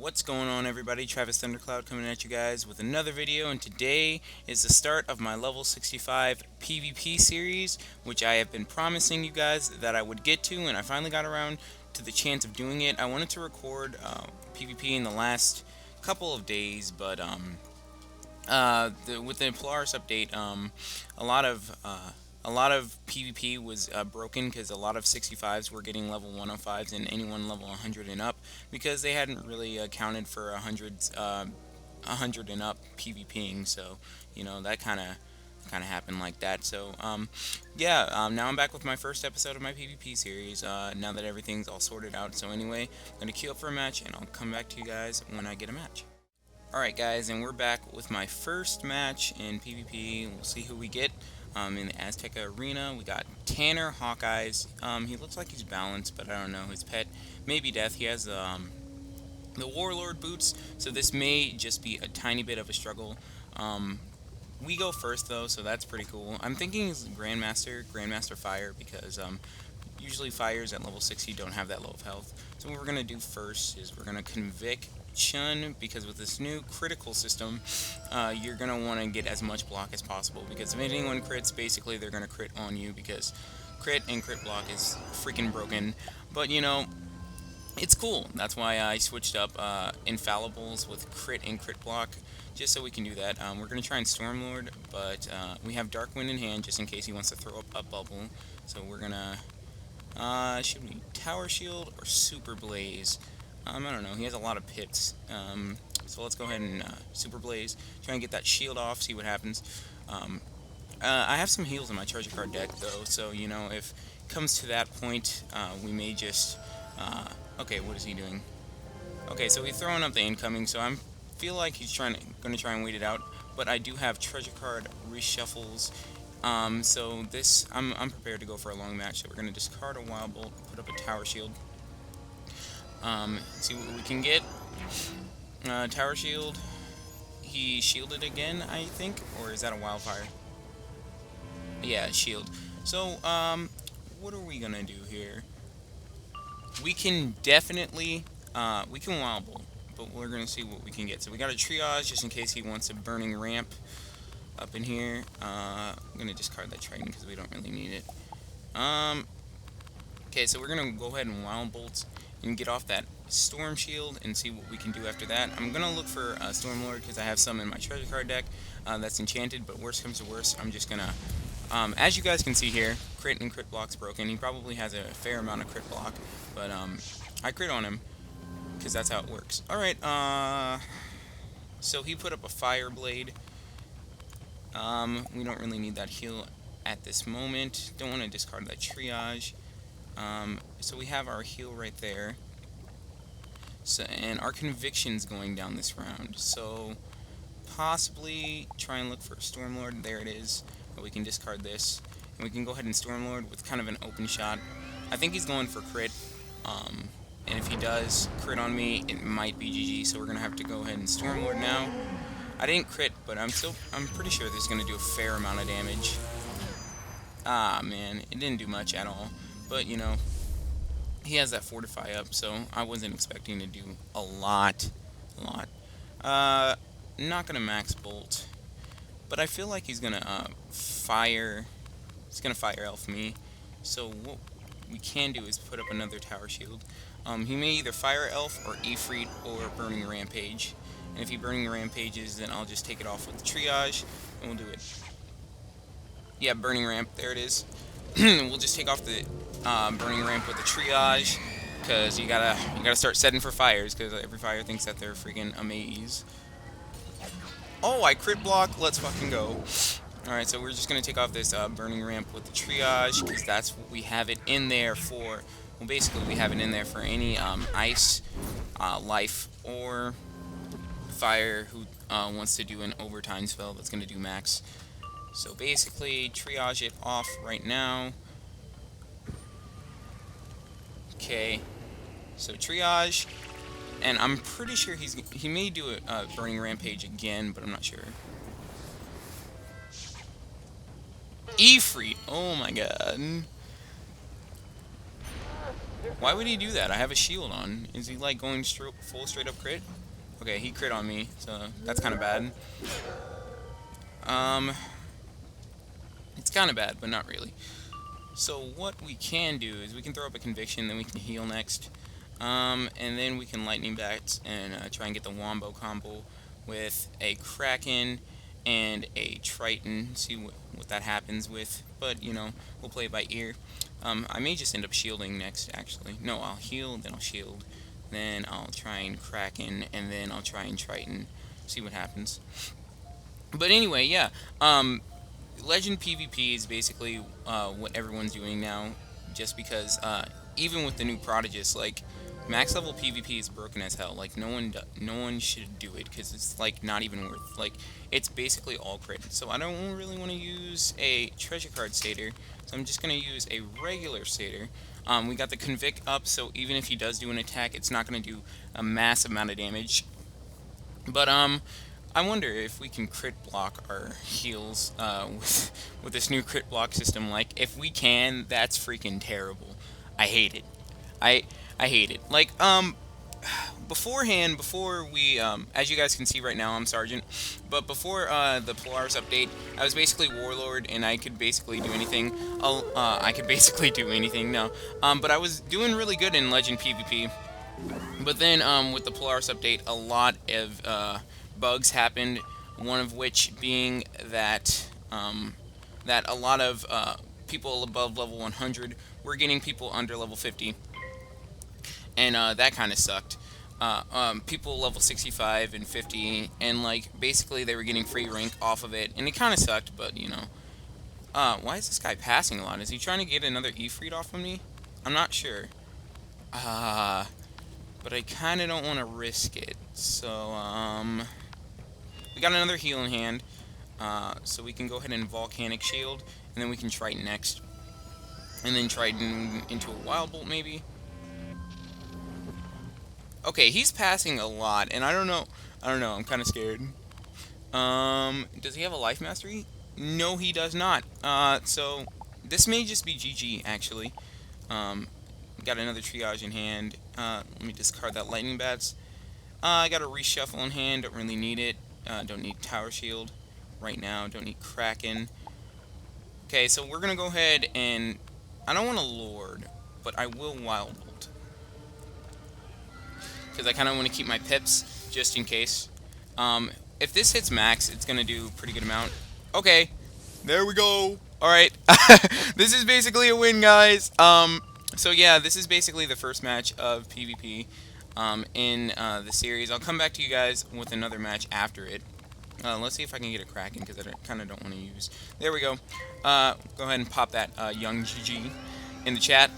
What's going on, everybody? Travis Thundercloud coming at you guys with another video, and today is the start of my level 65 PvP series, which I have been promising you guys that I would get to, and I finally got around to the chance of doing it. I wanted to record PvP in the last couple of days, but with the Polaris update, a lot of PvP was broken because a lot of 65s were getting level 105s and anyone level 100 and up because they hadn't really accounted for 100 and up PvPing. So that kind of happened like that. So yeah, now I'm back with my first episode of my PvP series. Now that everything's all sorted out. So anyway, I'm gonna queue up for a match and I'll come back to you guys when I get a match. Alright guys, and we're back with my first match in PvP. We'll see who we get in the Azteca Arena. We got Tanner Hawkeyes. He looks like he's balanced, but I don't know. His pet may be Death. He has the Warlord boots, so this may just be a tiny bit of a struggle. We go first though, so that's pretty cool. I'm thinking he's Grandmaster Fire, because usually fires at level 60 don't have that low of health. So what we're going to do first is we're going to convict Chun, because with this new critical system, you're going to want to get as much block as possible, because if anyone crits, basically they're going to crit on you, because crit and crit block is freaking broken. But it's cool. That's why I switched up infallibles with crit and crit block, just so we can do that. We're going to try and Stormlord, but we have Darkwind in hand just in case he wants to throw up a bubble. So we're going to should we Tower Shield or Super Blaze? I don't know. He has a lot of pips. So let's go ahead and Super Blaze. Try and get that shield off, see what happens. I have some heals in my treasure card deck, though, so, if it comes to that point, we may just... okay, what is he doing? Okay, so he's throwing up the incoming, so I feel like he's going to try and wait it out. But I do have treasure card reshuffles. So this, I'm prepared to go for a long match, so we're going to discard a Wild Bolt, put up a Tower Shield. See what we can get. Tower Shield. He shielded again, I think, or is that a Wildfire? Yeah, shield. So, what are we gonna do here? We can definitely, we can Wild Bolt, but we're gonna see what we can get. So we got a Triage, just in case he wants a Burning Ramp up in here. I'm gonna discard that Triton, because we don't really need it. Okay, so we're gonna go ahead and Wild Bolt and get off that Storm Shield and see what we can do after that. I'm gonna look for Stormlord, because I have some in my treasure card deck that's enchanted, but worst comes to worst, I'm just gonna, as you guys can see here, crit and crit block's broken. He probably has a fair amount of crit block, but I crit on him, because that's how it works. Alright, so he put up a Fire Blade. We don't really need that heal at this moment. Don't want to discard that Triage. So we have our heal right there. So, and our conviction's going down this round. So possibly try and look for a Stormlord. There it is. But we can discard this. And we can go ahead and Stormlord with kind of an open shot. I think he's going for crit. And if he does crit on me, it might be GG. So we're going to have to go ahead and Stormlord now. I didn't crit, but I'm pretty sure this is going to do a fair amount of damage. Ah, man. It didn't do much at all. But, he has that Fortify up, so I wasn't expecting to do a lot. Not gonna Max Bolt, but I feel like he's gonna fire Elf me. So what we can do is put up another Tower Shield. He may either Fire Elf or Ifrit or Burning Rampage. And if he Burning Rampages, then I'll just take it off with the Triage, and we'll do it. Yeah, Burning Ramp, there it is. We'll just take off the Burning Ramp with the Triage, because you gotta start setting for fires, because every fire thinks that they're freaking amaze. Oh, I crit block. Let's fucking go. Alright, so we're just gonna take off this Burning Ramp with the Triage, because that's what we have it in there for. Well, basically we have it in there for any ice, life, or fire who wants to do an overtime spell that's gonna do max. So basically, triage it off right now. Okay, so triage, and I'm pretty sure he may do a Burning Rampage again, but I'm not sure. Ifrit, oh my god. Why would he do that? I have a shield on. Is he like going full straight up crit? Okay, he crit on me, so that's kind of bad. Um, it's kind of bad, but not really. So what we can do is we can throw up a conviction, then we can heal next. And then we can lightning bats and try and get the wombo combo with a kraken and a triton. See what that happens with. But you know, we'll play it by ear. I may just end up shielding next. Actually, no, I'll heal, then I'll shield, then I'll try and kraken, and then I'll try and triton. See what happens. But anyway, yeah. Legend PvP is basically what everyone's doing now, just because even with the new Prodigious, like max level PvP is broken as hell. Like no one should do it because it's like not even worth. Like it's basically all crit. So I don't really want to use a treasure card satyr. So I'm just gonna use a regular satyr. We got the convict up, so even if he does do an attack, it's not gonna do a massive amount of damage. But I wonder if we can crit block our heals with this new crit block system. Like, if we can, that's freaking terrible. I hate it. I I hate it. Like, beforehand, before we, as you guys can see right now, I'm Sergeant. But before the Polaris update, I was basically Warlord, and I could basically do anything. I could basically do anything now. But I was doing really good in Legend PvP. But then, with the Polaris update, a lot of bugs happened. One of which being that that a lot of people above level 100 were getting people under level 50, and that kind of sucked. People level 65 and 50, and like basically they were getting free rank off of it, and it kind of sucked. But you know, why is this guy passing a lot? Is he trying to get another Ifrit off of me? I'm not sure. But I kind of don't want to risk it. So, we got another heal in hand. So we can go ahead and Volcanic Shield, and then we can Triton next. And then Triton into a Wild Bolt, maybe? Okay, he's passing a lot, and I don't know, I'm kind of scared. Does he have a Life Mastery? No, he does not. So, this may just be GG, actually. Got another Triage in hand. Let me discard that Lightning Bats. I got a Reshuffle in hand, don't really need it. Don't need Tower Shield right now, don't need Kraken. Okay, so we're gonna go ahead and... I don't want to Lord, but I will Wild Bolt. Because I kind of want to keep my pips, just in case. If this hits max, it's gonna do a pretty good amount. Okay, there we go. Alright, this is basically a win, guys. So yeah, this is basically the first match of PvP in the series. I'll come back to you guys with another match after it. Let's see if I can get a Kraken, because I kind of don't want to use... There we go. Go ahead and pop that young GG in the chat.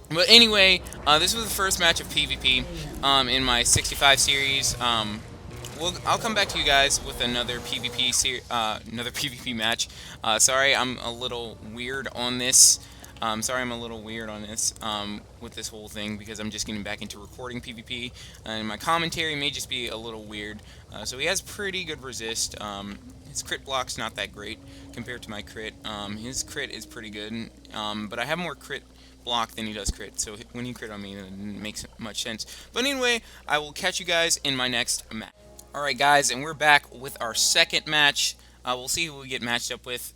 But anyway, this was the first match of PvP in my 65 series. I'll come back to you guys with another PvP match. Sorry, I'm a little weird on this. With this whole thing, because I'm just getting back into recording PvP, and my commentary may just be a little weird. So he has pretty good resist. His crit block's not that great compared to my crit. His crit is pretty good, but I have more crit block than he does crit, so when he crit on me, it makes much sense. But anyway, I will catch you guys in my next match. Alright guys, and we're back with our second match. We'll see who we get matched up with.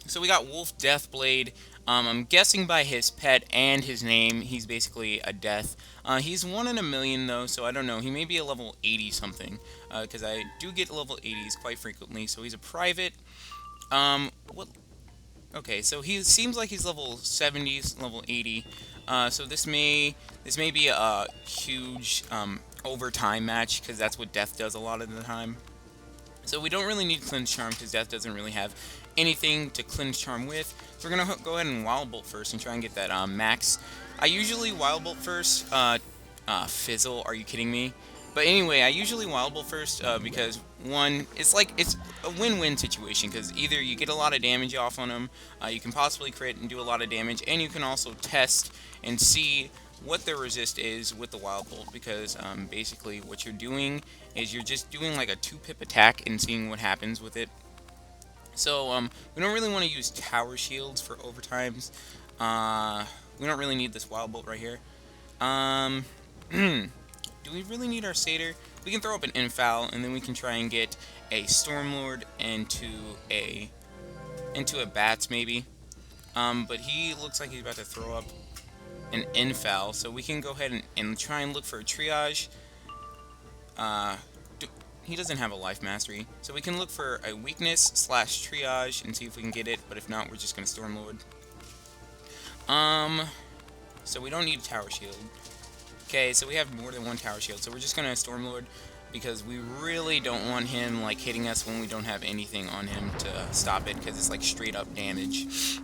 So we got Wolf Deathblade. I'm guessing by his pet and his name, he's basically a death. He's 1 in a million though, so I don't know. He may be a level 80 something, because I do get level 80s quite frequently. So he's a private. What? Okay, so he seems like he's level 70s, level 80. So this may be a huge overtime match, because that's what Death does a lot of the time. So we don't really need Cleanse Charm, because Death doesn't really have anything to Cleanse Charm with. So we're going to go ahead and Wild Bolt first and try and get that max. I usually Wild Bolt first. Fizzle, are you kidding me? But anyway, I usually Wild Bolt first because, one, it's a win-win situation, because either you get a lot of damage off on him, you can possibly crit and do a lot of damage, and you can also test and see what the resist is with the Wild Bolt, because basically what you're doing is you're just doing like a 2-pip attack and seeing what happens with it. So we don't really want to use tower shields for overtimes. We don't really need this wild bolt right here. Um, do we really need our satyr? We can throw up an infoul, and then we can try and get a stormlord into a bats maybe. But he looks like he's about to throw up an infoul, so we can go ahead and try and look for a triage. Uh, he doesn't have a life mastery, so we can look for a weakness slash triage and see if we can get it. But if not, we're just gonna stormlord. So we don't need a tower shield. Okay, so we have more than one tower shield, so we're just gonna stormlord because we really don't want him like hitting us when we don't have anything on him to stop it, because it's like straight up damage.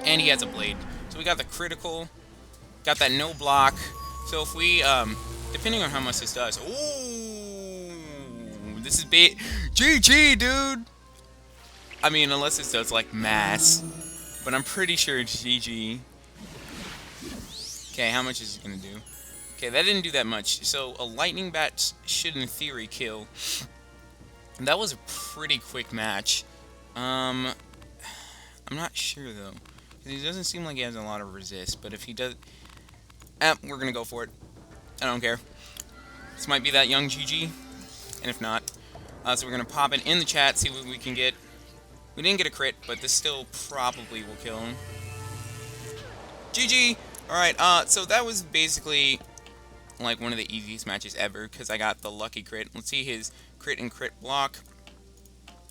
And he has a blade, so we got the critical, got that no block. So if we depending on how much this does, ooh, this is big. GG, dude. I mean, unless this does like mass, but I'm pretty sure it's GG. Okay, how much is it gonna do? Okay, that didn't do that much. So a lightning bat should, in theory, kill. That was a pretty quick match. I'm not sure though, because he doesn't seem like he has a lot of resist. But if he does, we're gonna go for it. I don't care. This might be that young GG, and if not, so we're gonna pop it in the chat, see what we can get. We didn't get a crit, but this still probably will kill him. GG. Alright, so that was basically like one of the easiest matches ever, because I got the lucky crit. Let's see his crit and crit block.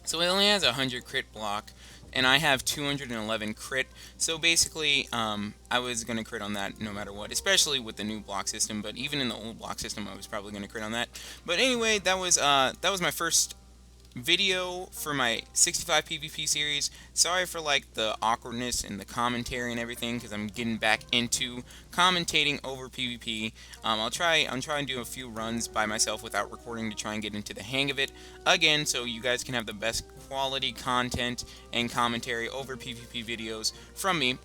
So he only has 100 crit block, and I have 211 crit. So basically, I was going to crit on that no matter what, especially with the new block system. But even in the old block system, I was probably going to crit on that. But anyway, that was my first video for my 65 PvP series. Sorry for like the awkwardness and the commentary and everything, because I'm getting back into commentating over PvP. I'm trying to do a few runs by myself without recording to try and get into the hang of it again, so you guys can have the best quality content and commentary over PvP videos from me.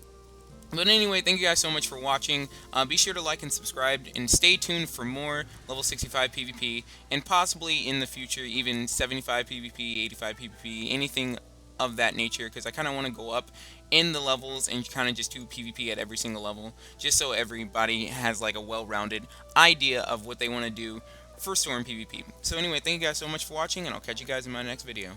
But anyway, thank you guys so much for watching. Be sure to like and subscribe, and stay tuned for more level 65 PvP, and possibly in the future even 75 PvP, 85 PvP, anything of that nature, because I kind of want to go up in the levels and kind of just do PvP at every single level, just so everybody has like a well-rounded idea of what they want to do for Storm PvP. So anyway, thank you guys so much for watching, and I'll catch you guys in my next video.